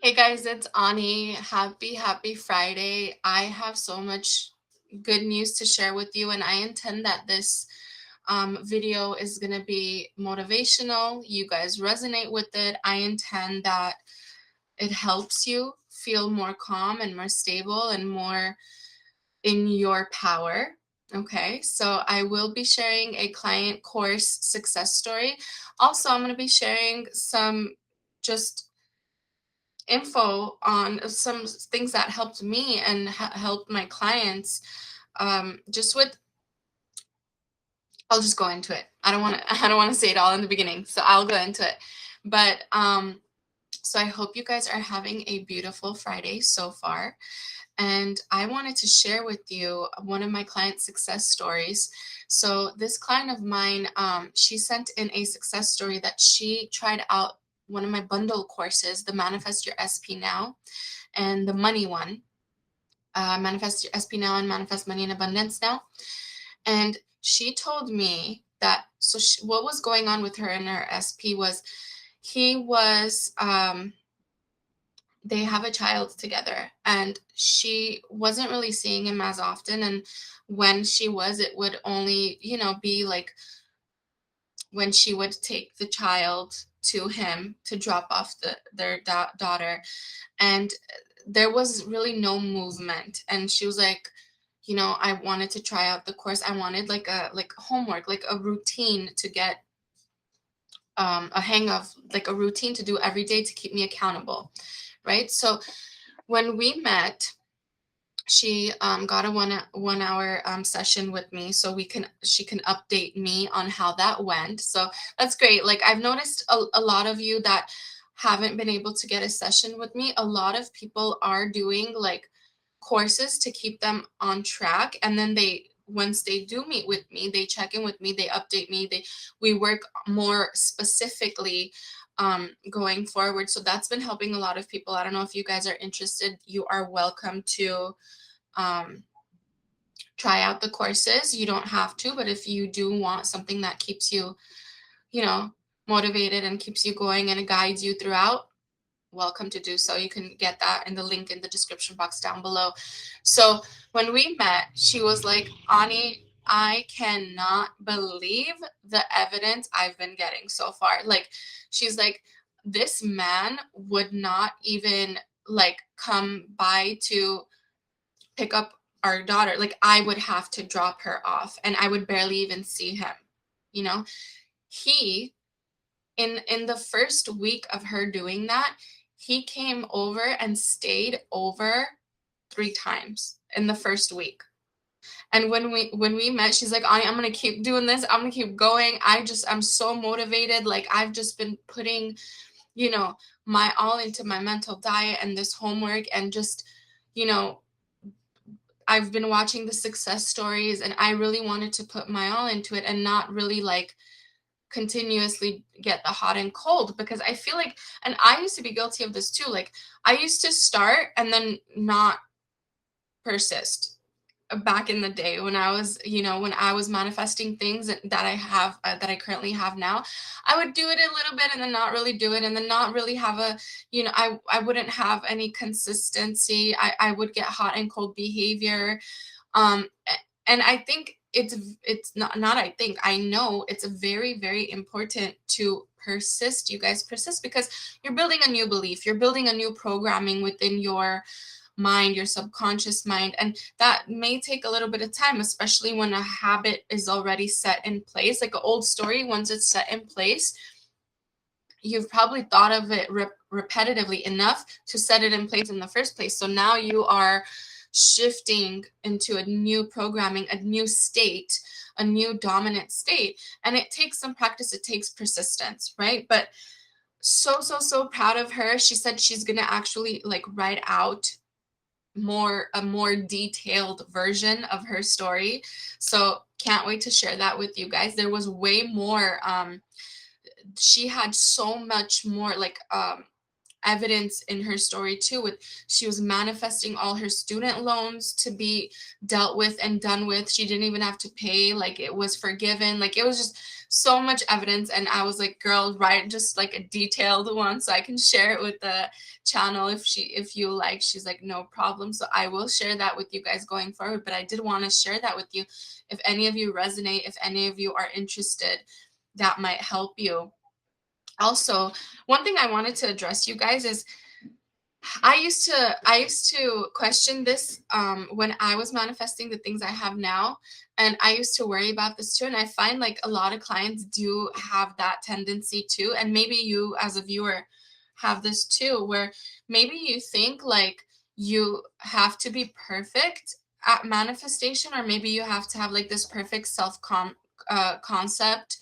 Hey guys, it's Ani. Happy Friday. I have so much good news to share with you, and I intend that this video is going to be motivational. You guys resonate with it. I intend that it helps you feel more calm and more stable and more in your power. Okay, so I will be sharing a client course success story. Also, I'm going to be sharing some just info on some things that helped me and helped my clients. Just with, I'll just go into it. I don't want to. I don't want to say it all in the beginning, so I'll go into it. But so I hope you guys are having a beautiful Friday so far. And I wanted to share with you one of my client success stories. So this client of mine, she sent in a success story that she tried out one of my bundle courses, the Manifest Your SP Now and the money one, Manifest Your SP Now and Manifest Money in Abundance Now. And she told me that, what was going on with her and her SP was he was, they have a child together and she wasn't really seeing him as often. And when she was, it would only, be like when she would take the child to him to drop off their daughter. And there was really no movement. And she was like, I wanted to try out the course. I wanted like homework, like a routine to get a hang of, like a routine to do every day to keep me accountable. Right. So when we met, she got a 1 hour session with me so she can update me on how that went. So that's great. Like, I've noticed a lot of you that haven't been able to get a session with me. A lot of people are doing like courses to keep them on track, and then once they do meet with me, they check in with me, they update me, we work more specifically going forward. So that's been helping a lot of people. I don't know if you guys are interested. You are welcome to try out the courses. You don't have to, but if you do want something that keeps you, motivated and keeps you going and it guides you throughout, welcome to do so. You can get that in the link in the description box down below. So when we met, she was like, Ani, I cannot believe the evidence I've been getting so far. Like, she's like, this man would not even like come by to pick up our daughter. Like, I would have to drop her off and I would barely even see him. He, in the first week of her doing that, he came over and stayed over 3 times in the first week. And when we met, she's like, I'm gonna keep doing this, I'm gonna keep going. I'm so motivated. Like, I've just been putting my all into my mental diet and this homework, and just I've been watching the success stories, and I really wanted to put my all into it and not really like continuously get the hot and cold, because I feel like, and I used to be guilty of this too. Like, I used to start and then not persist back in the day when I was, when I was manifesting things that I currently have now. I would do it a little bit and then not really do it, and then not really have I wouldn't have any consistency. I would get hot and cold behavior. And I think it's not I think, I know it's very, very important to persist. You guys persist because you're building a new belief, you're building a new programming within your mind, your subconscious mind, and that may take a little bit of time, especially when a habit is already set in place. Like an old story, once it's set in place, you've probably thought of it repetitively enough to set it in place in the first place. So now you are shifting into a new programming, a new state, a new dominant state. And it takes some practice, it takes persistence, right? But so proud of her. She said she's gonna actually like write out a more detailed version of her story. So can't wait to share that with you guys. There was way more. She had so much more like evidence in her story too, with she was manifesting all her student loans to be dealt with and done with. She didn't even have to pay, like it was forgiven. Like it was just so much evidence. And I was like, girl, write just like a detailed one so I can share it with the channel if you like. She's like, no problem. So I will share that with you guys going forward. But I did want to share that with you. If any of you resonate, if any of you are interested, that might help you. Also, one thing I wanted to address, you guys, is I used to question this when I was manifesting the things I have now, and I used to worry about this too. And I find like a lot of clients do have that tendency too, and maybe you as a viewer have this too, where maybe you think like you have to be perfect at manifestation, or maybe you have to have like this perfect concept,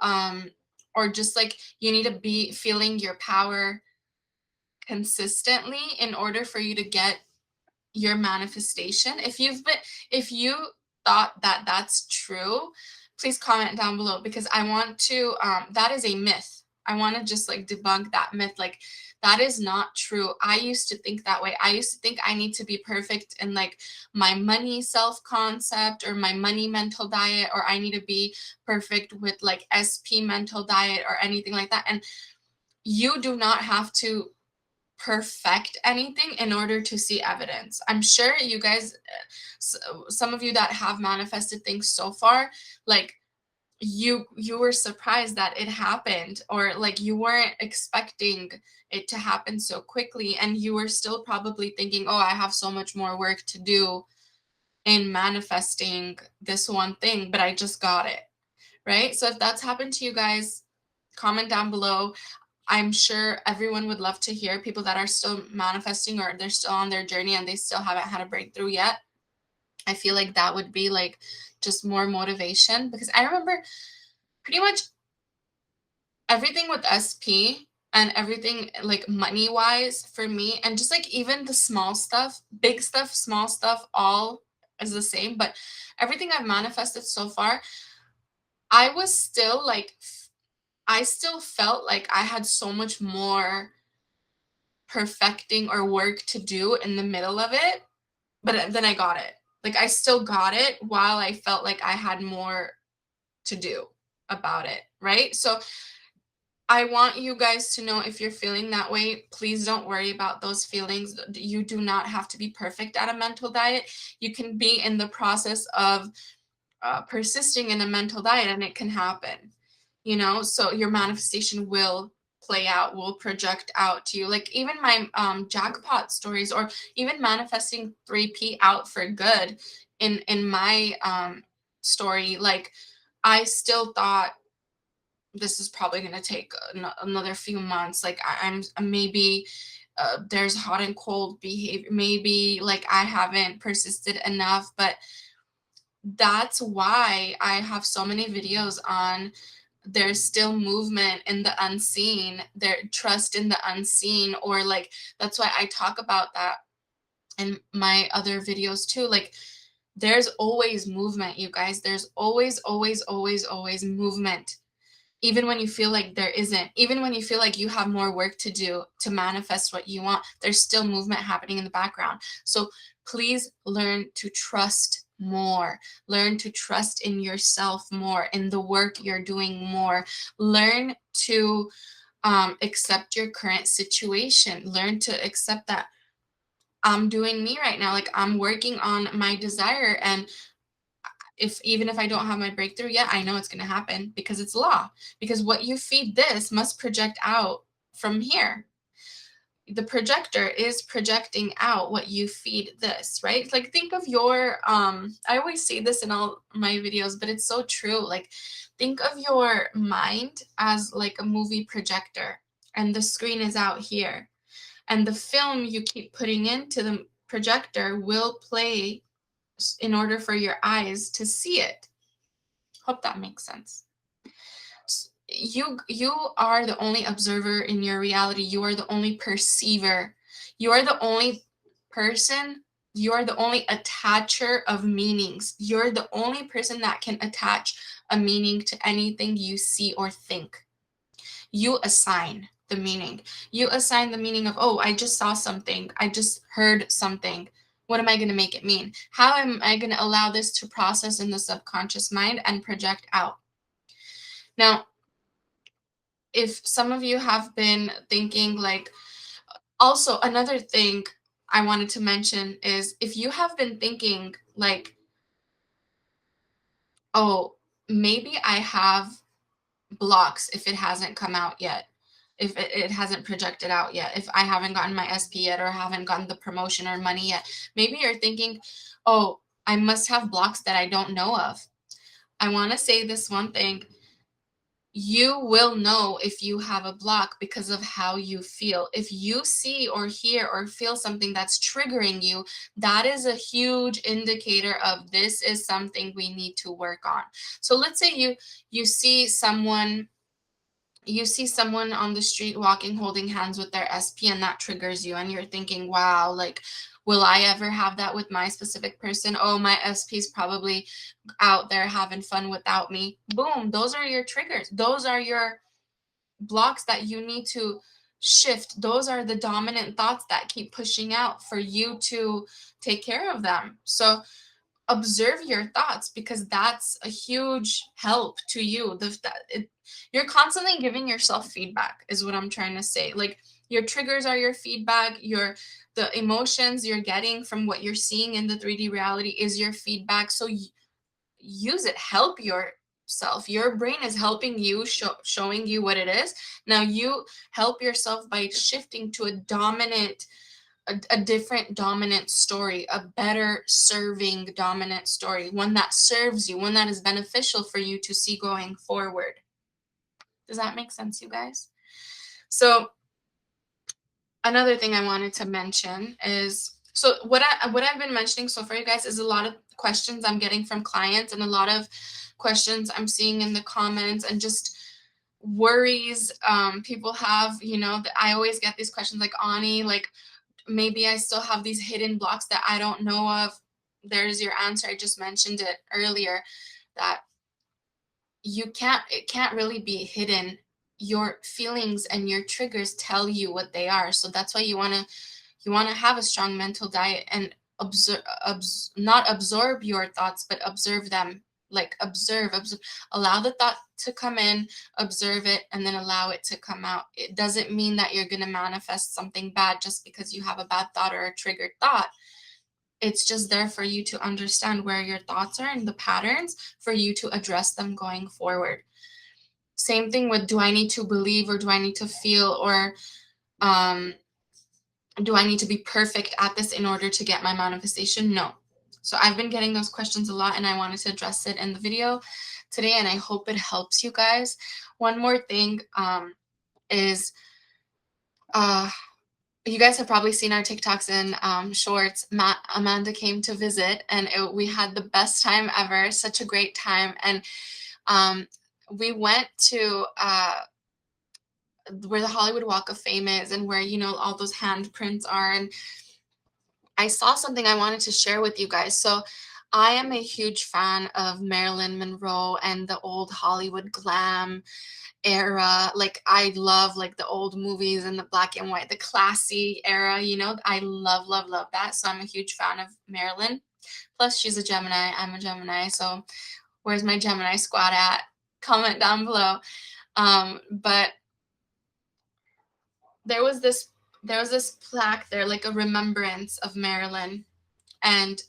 um, or just like you need to be feeling your power consistently in order for you to get your manifestation. If you thought that that's true, please comment down below, because I want to that is a myth. I want to just like debunk that myth. Like that is not true. I used to think that way. I used to think I need to be perfect in like my money self concept or my money mental diet, or I need to be perfect with like SP mental diet or anything like that. And you do not have to perfect anything in order to see evidence. I'm sure you guys, some of you that have manifested things so far, like you were surprised that it happened, or like you weren't expecting it to happen so quickly, and you were still probably thinking, oh, I have so much more work to do in manifesting this one thing, but I just got it, right? So if that's happened to you guys, comment down below. I'm sure everyone would love to hear people that are still manifesting, or they're still on their journey and they still haven't had a breakthrough yet. I feel like that would be like just more motivation, because I remember pretty much everything with SP and everything like money wise for me, and just like even the small stuff, big stuff, small stuff, all is the same. But everything I've manifested so far, I was still like, I still felt like I had so much more perfecting or work to do in the middle of it, but then I got it. Like I still got it while I felt like I had more to do about it, right? So I want you guys to know, if you're feeling that way, please don't worry about those feelings. You do not have to be perfect at a mental diet. You can be in the process of persisting in a mental diet, and it can happen, you know? So your manifestation will play out, will project out to you. Like even my jackpot stories, or even manifesting 3P out for good in my story, like I still thought this is probably going to take another few months. Like I'm maybe there's hot and cold behavior, maybe like I haven't persisted enough. But that's why I have so many videos on there's still movement in the unseen, their trust in the unseen, or like that's why I talk about that in my other videos too. Like there's always movement, you guys. There's always, always, always, always movement. Even when you feel like there isn't, even when you feel like you have more work to do to manifest what you want, there's still movement happening in the background. So please learn to trust more. Learn to trust in yourself more, in the work you're doing more. Learn to accept your current situation. Learn to accept that I'm doing me right now. Like I'm working on my desire, and even if I don't have my breakthrough yet, I know it's going to happen, because it's law. Because what you feed this must project out from here. The projector is projecting out what you feed this, right? Like think of your I always say this in all my videos, but it's so true. Like think of your mind as like a movie projector, and the screen is out here, and the film you keep putting into the projector will play in order for your eyes to see it. Hope that makes sense. You are the only observer in your reality. You are the only perceiver. You are the only person. You are the only attacher of meanings. You're the only person that can attach a meaning to anything you see or think. You assign. the meaning. You assign the meaning of, oh, I just saw something. I just heard something. What am I going to make it mean? How am I going to allow this to process in the subconscious mind and project out? Now, if some of you have been thinking like, also another thing I wanted to mention is if you have been thinking like, oh, maybe I have blocks if it hasn't come out yet, if it hasn't projected out yet, if I haven't gotten my SP yet or haven't gotten the promotion or money yet. Maybe you're thinking, oh, I must have blocks that I don't know of. I want to say this one thing. You will know if you have a block because of how you feel. If you see or hear or feel something that's triggering you, that is a huge indicator of this is something we need to work on. So let's say you see someone on the street walking holding hands with their SP, and that triggers you and you're thinking, wow, like, will I ever have that with my specific person? Oh, my SP's probably out there having fun without me. Boom, those are your triggers. Those are your blocks that you need to shift. Those are the dominant thoughts that keep pushing out for you to take care of them. So observe your thoughts, because that's a huge help to you. You're constantly giving yourself feedback is what I'm trying to say. Like, your triggers are your feedback. The emotions you're getting from what you're seeing in the 3D reality is your feedback. So use it. Help yourself. Your brain is helping you, showing you what it is. Now you help yourself by shifting to a different dominant story, a better serving dominant story, one that serves you, one that is beneficial for you to see going forward. Does that make sense, you guys? So another thing I wanted to mention is, so what I've been mentioning so far, you guys, is a lot of questions I'm getting from clients and a lot of questions I'm seeing in the comments and just worries people have. I always get these questions like, Ani, like, maybe I still have these hidden blocks that I don't know of. There's your answer. I just mentioned it earlier, that it can't really be hidden. Your feelings and your triggers tell you what they are. So that's why you want to have a strong mental diet and not absorb your thoughts, but observe them. Like observe, allow the thought to come in, observe it, and then allow it to come out. It doesn't mean that you're going to manifest something bad just because you have a bad thought or a triggered thought. It's just there for you to understand where your thoughts are and the patterns for you to address them going forward. Same thing with, do I need to believe or do I need to feel, or do I need to be perfect at this in order to get my manifestation? No. So I've been getting those questions a lot, and I wanted to address it in the video today, and I hope it helps you guys. One more thing is, you guys have probably seen our TikToks and shorts. Amanda came to visit, and we had the best time ever, such a great time. And we went to where the Hollywood Walk of Fame is and where, all those handprints are. And I saw something I wanted to share with you guys. So I am a huge fan of Marilyn Monroe and the old Hollywood glam era. Like, I love like the old movies and the black and white, the classy era, I love, love, love that. So I'm a huge fan of Marilyn. Plus she's a Gemini. I'm a Gemini. So where's my Gemini squad at? Comment down below. But there was this plaque there, like a remembrance of Marilyn. And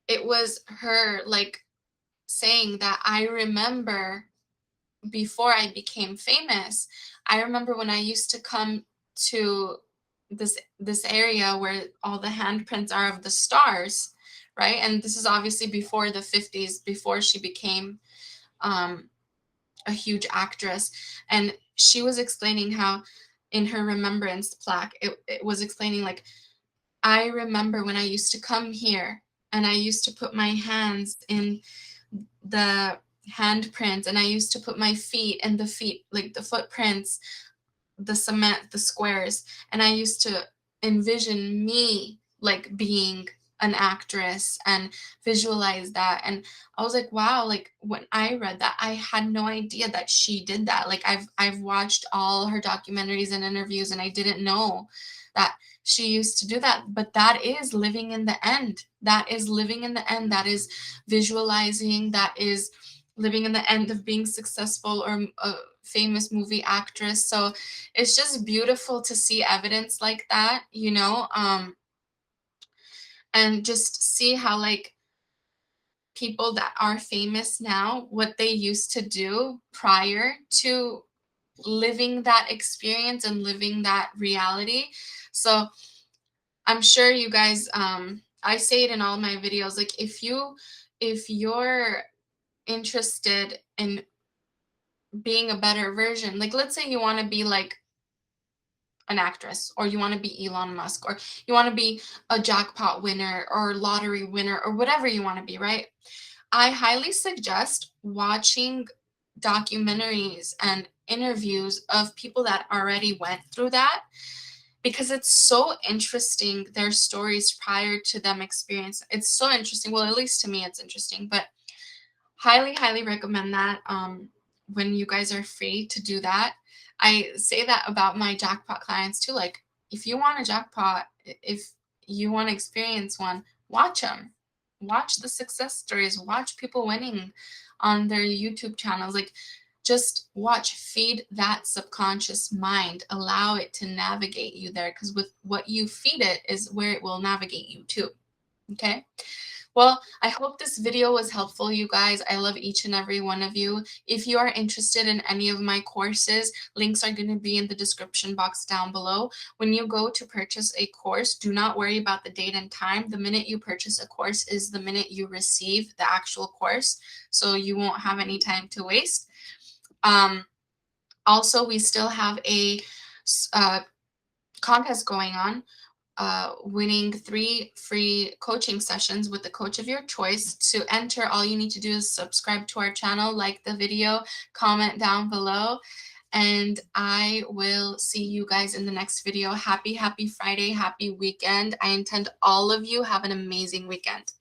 it was her like saying that, I remember before I became famous, I remember when I used to come to this area where all the handprints are of the stars, right? And this is obviously before the 50s, before she became a huge actress. And she was explaining how in her remembrance plaque, it was explaining like, I remember when I used to come here and I used to put my hands in the handprints, and I used to put my feet in the feet, like the footprints, the cement, the squares, and I used to envision me like being an actress and visualize that. And I was like, wow, like when I read that, I had no idea that she did that. Like I've watched all her documentaries and interviews, and I didn't know that she used to do that. But that is living in the end. That is living in the end. That is visualizing. That is living in the end of being successful or a famous movie actress. So it's just beautiful to see evidence like that, and just see how like people that are famous now, what they used to do prior to living that experience and living that reality. So I'm sure you guys, I say it in all my videos, like if you're interested in being a better version, like let's say you want to be like an actress, or you want to be Elon Musk, or you want to be a jackpot winner or lottery winner or whatever you want to be, right? I highly suggest watching documentaries and interviews of people that already went through that, because it's so interesting, their stories prior to them experience. It's so interesting. Well, at least to me it's interesting, but highly recommend that when you guys are free to do that. I say that about my jackpot clients too. Like, if you want a jackpot, if you want to experience one, watch them. Watch the success stories. Watch people winning on their YouTube channels. Like, just watch, feed that subconscious mind, allow it to navigate you there, because with what you feed it is where it will navigate you to. Okay. Well, I hope this video was helpful, you guys. I love each and every one of you. If you are interested in any of my courses, links are going to be in the description box down below. When you go to purchase a course, do not worry about the date and time. The minute you purchase a course is the minute you receive the actual course, so you won't have any time to waste. Also, we still have a contest going on, winning 3 free coaching sessions with the coach of your choice. To enter, all you need to do is subscribe to our channel, like the video, comment down below, and I will see you guys in the next video. Happy Friday, happy weekend. I intend all of you have an amazing weekend.